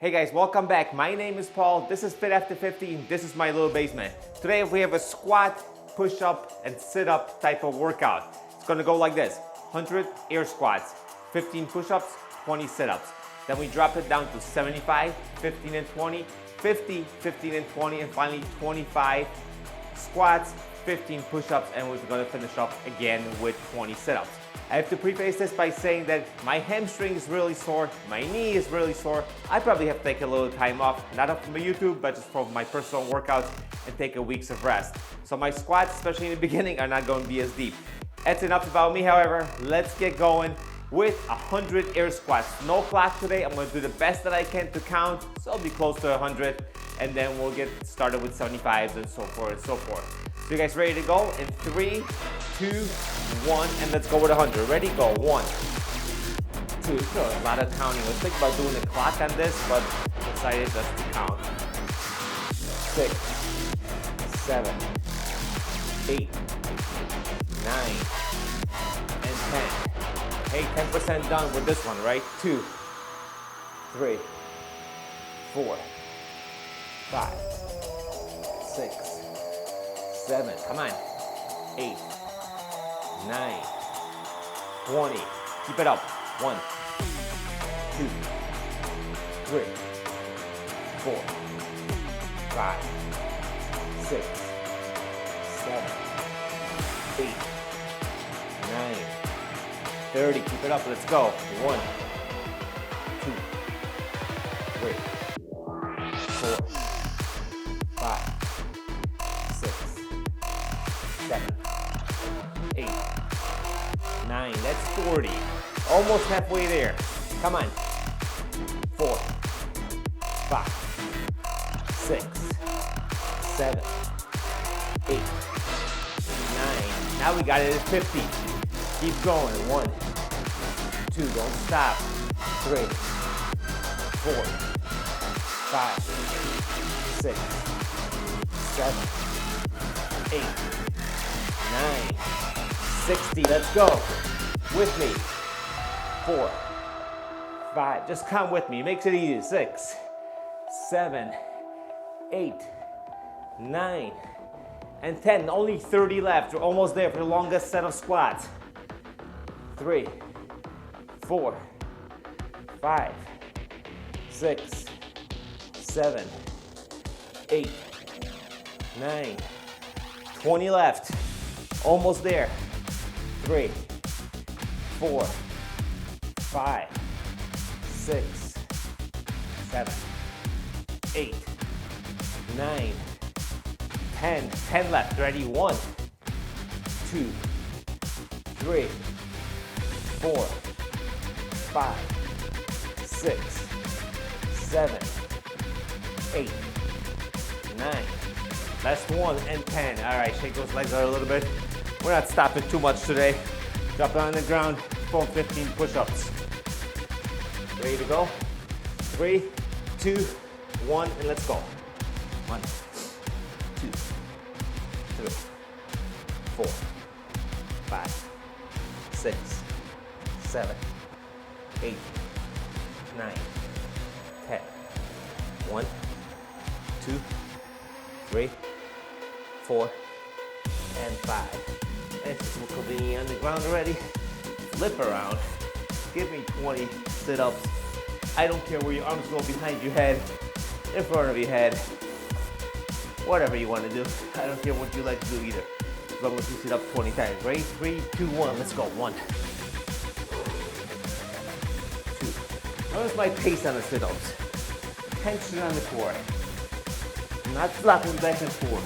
Hey guys, welcome back. My name is Paul. This is Fit After 50 and this is my little basement. Today we have a squat, push-up, and sit-up type of workout. It's gonna go like this: 100 air squats, 15 push-ups, 20 sit-ups. Then we drop it down to 75, 15 and 20, 50, 15 and 20, and finally 25 squats, 15 push-ups, and we're gonna finish up again with 20 sit-ups. I have to preface this by saying that my hamstring is really sore, my knee is really sore. I probably have to take a little time off, not up from my YouTube, but just from my personal workouts and take a week of rest. So my squats, especially in the beginning, are not going to be as deep. That's enough about me, however. Let's get going with 100 air squats. No clock today. I'm going to do the best that I can to count, so I'll be close to 100, and then we'll get started with 75s and so forth and so forth. So you guys ready to go? In 3, 2, 1, and let's go with 100. Ready? Go. 1, 2. A lot of counting. Let's think about doing the clock on this, but I decided just to count. 6, 7, 8, 9, and 10. Hey, 10% done with this one, right? 2, 3, 4, 5, 6, 7. Come on. 8, 9, 20. Keep it up. 1, 2, 3, 4, 5, 6, 7, 8, 9, 30. Keep it up. Let's go. 1, 2, 3, 4, 5, 6, 7, 8, 9. That's 40. Almost halfway there. Come on. 4, 5, 6, 7, 8, 9. Now we got it at 50. Keep going. 1, 2. Don't stop. 3, 4, 5, 6, 7, 8, 9, 60. Let's go. With me. 4, 5. Just count with me. Makes it easy. 6, 7, 8, 9, and 10. Only 30 left. We're almost there for the longest set of squats. 3, 4, 5, 6, 7, 8, 9, 20 left. Almost there. 3, 4, 5, 6, 7, 8, 9, 10. 10 left. Ready? 1, 2, 3, 4, 5, 6, 7, 8, 9. Last 1 and 10. All right, shake those legs out a little bit. We're not stopping too much today. Drop it on the ground, perform 15 push-ups. Ready to go? 3, 2, 1, and let's go. 1, 2, 3, 4, 5, 6, 7, 8, 9, 10. 1, 2, 3, 4, and 5. And since we're completely on the ground already, flip around. Give me 20 sit-ups. I don't care where your arms go, behind your head, in front of your head, whatever you want to do. I don't care what you like to do either, as long as you sit up 20 times. Ready? 3, 2, 1. Let's go. 1, 2. Notice my pace on the sit-ups. Tension on the core. Not flopping back and forth.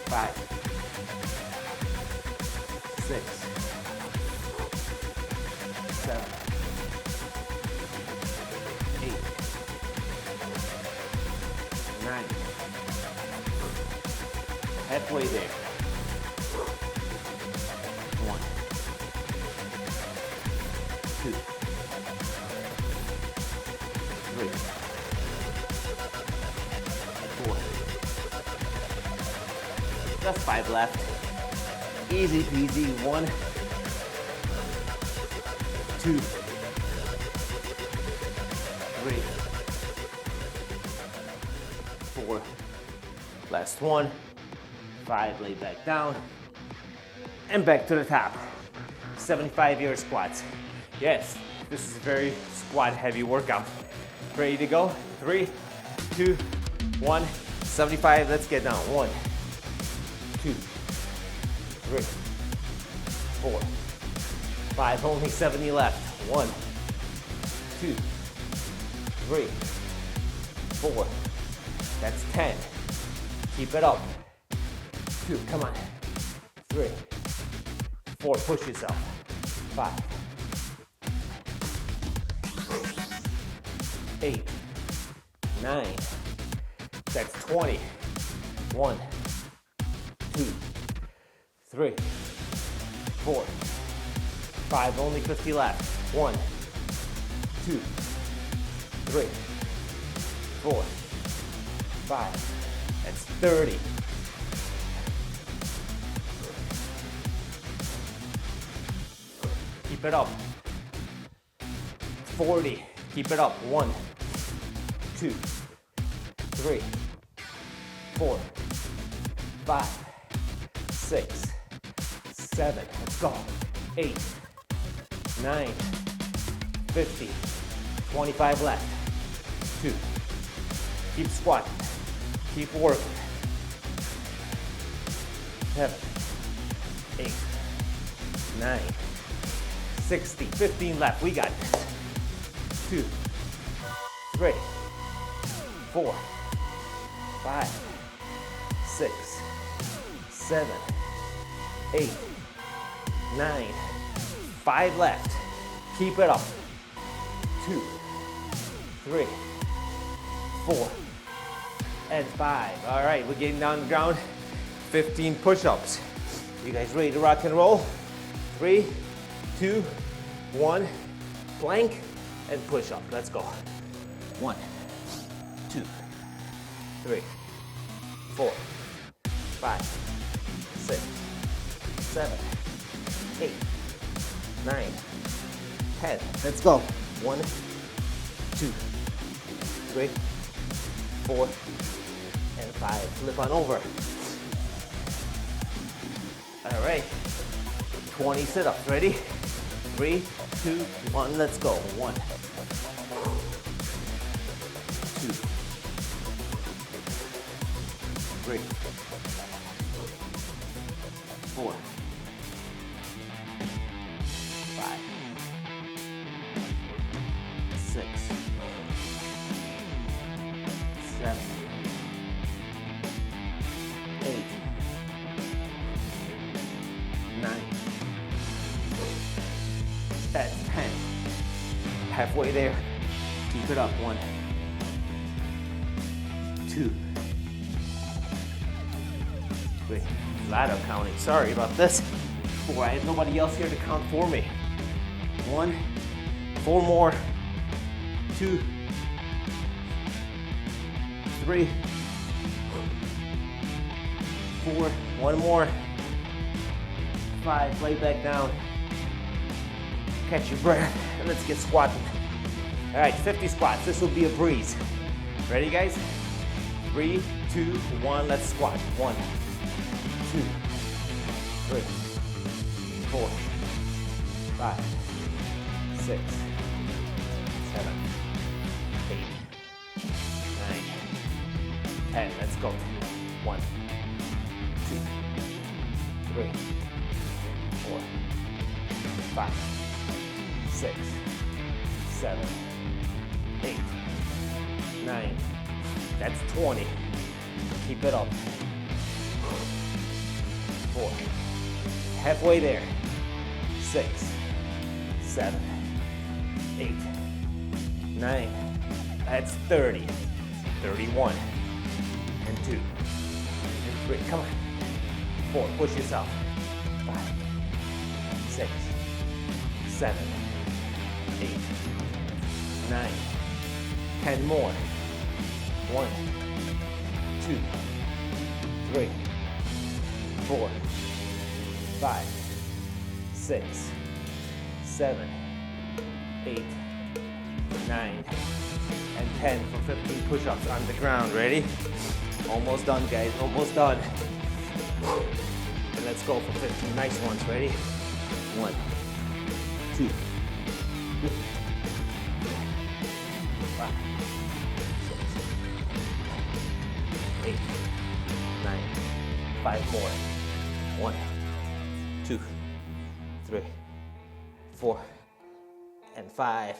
5, 6, 7, 8, 9. Halfway there. 1, 2, 3, 4. Just 5 left. Easy peasy. 1, 2, 3, 4, last one, 5, lay back down, and back to the top. 75 air squats. Yes, this is a very squat heavy workout. Ready to go? 3, 2, 1, 75, let's get down. 1, 2, 3, 4, 5, only 70 left. 1, 2, 3, 4, that's 10. Keep it up. 2, come on. 3, 4, push yourself. 5, 8, 9, that's 20. 1, 2, 3, 4, 5, only 50 left. 1, 2, 3, 4, 5, that's 30. Keep it up. 40, keep it up. 1, 2, 3, 4, 5, 6, 7, let's go. 8, 9, 50, 25 left. 2, keep squatting, keep working. 7, 8, 9, 60, 15 left, we got this. 2, 3, 4, 5, 6, 7, 8, 9, 5 left. Keep it up. 2, 3, 4, and 5. All right, we're getting down the ground. 15 push-ups. You guys ready to rock and roll? 3, 2, 1, plank, and push up. Let's go. 1, 2, 3, 4, 5, 6, 7, 8, 9, 10. Let's go. 1, 2, 3, 4, and 5. Flip on over. All right. 20 sit-ups. Ready? 3, 2, 1. Let's go. 1, 2, 3, 4, 5, 6, 7, 8, 9. That's 10. Halfway there. Keep it up. 1, 2, 3. Ladder counting. Sorry about this. 4. I had nobody else here to count for me. 1, 4 more. 2, 3, 4. 1 more. 5. Lay back down. Catch your breath. And let's get squatting. All right, 50 squats. This will be a breeze. Ready, guys? 3, 2, 1. Let's squat. 1, 2, 3, 4, 5, 6, 7, 8, 9, 10. Let's go. 1, 2, 3, 4, 5, 6, 7, 8, 9. That's 20. Keep it up. 4. Halfway there. 6, 7, 8, 9. That's 30. 31. And 2. And 3. Come on. 4. Push yourself. 5, 6, 7, 8, 9. 10 more. 1, 2, 3, 4, 5, 6, 7, 8, 9, 10 for 15 push-ups on the ground. Ready? Almost done, guys, almost done. And let's go for 15 nice ones. Ready? 1, 2, 3, 5, 6, 8, 9, 5 more. 1, 2, 3, 4, and 5.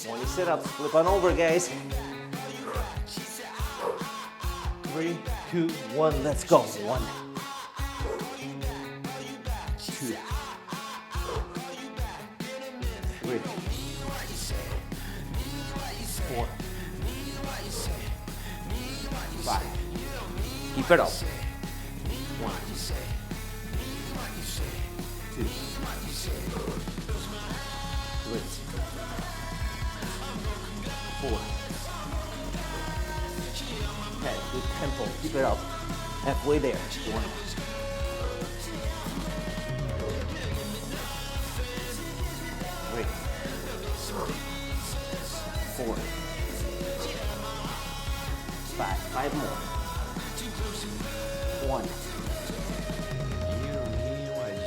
20 sit-ups, flip on over, guys. 3, 2, 1, let's go. 1, 2, 3, 4, 5. Keep it up. 1, 2, 3, 4, 10. Good tempo. Keep it up. Halfway there. 1, 3, 4, 5. 5 more. 1,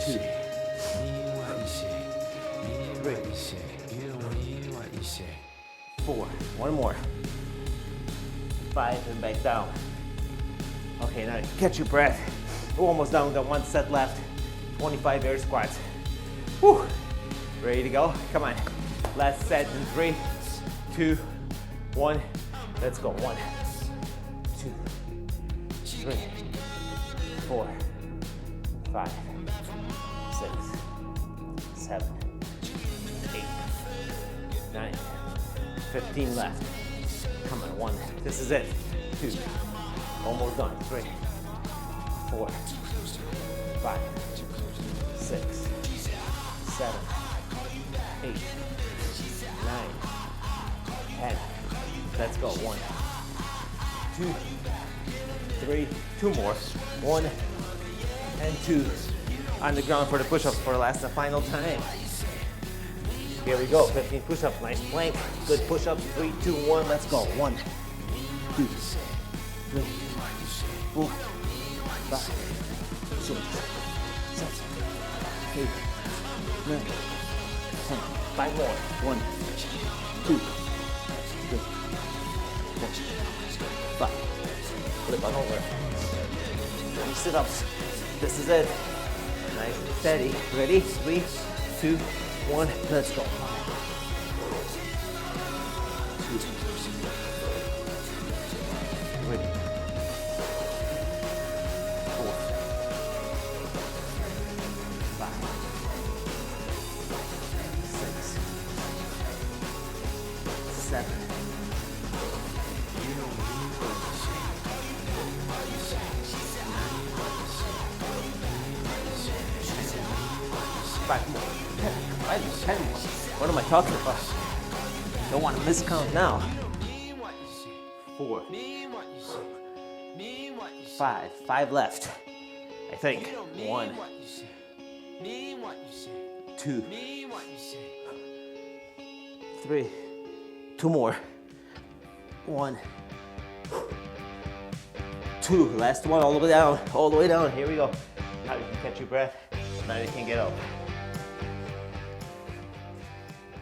2, 3, 4. 1 more. 5 and back down. Okay, now catch your breath. We're almost done. We've got 1 set left. 25 air squats. Whew. Ready to go? Come on. Last set in 3, 2, 1. Let's go. 1, 2, 3, 4, 5, 6, 7, 8, 9, 15 left. Come on, 1. This is it. 2. Almost done. 3, 4, 5, 6, 7, 8, 9, 10. Let's go. 1, 2, 3. 2 more. 1 and 2. On the ground for the push-ups for the last and final time. Here we go. 15 push-ups. Nice plank. Good push-ups. 3, 2, 1. Let's go. 1, 2, 3, 4, 5, 6, 7, 8, 9, 10. 5 more. 1, 2, 3, 4, 5. Flip on over. 20 sit-ups. This is it. Nice and steady. Ready? 3, 2, 1. Let's go. 2, 3, 4, 5, 6, 7. 5 more. 10 more. What am I talking about? Don't want to miscount now. 4, 5. 5 left. I think. 1, 2, 3. 2 more. 1, 2. Last one, all the way down. All the way down. Here we go. Now you can catch your breath. Now you can get up.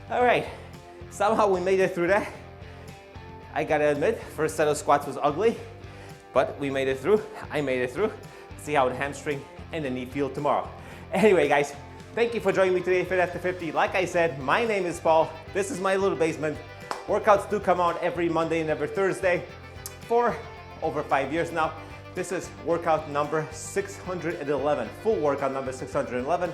All right, somehow we made it through that. I gotta admit, first set of squats was ugly, but we made it through. I made it through. See how the hamstring and the knee feel tomorrow. Anyway, guys, thank you for joining me today, Fit After 50. Like I said, my name is Paul. This is my little basement. Workouts do come out every Monday and every Thursday for over 5 years now. This is workout number 611, full workout number 611.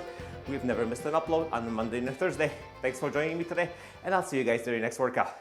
We've never missed an upload on a Monday and a Thursday. Thanks for joining me today, and I'll see you guys during the next workout.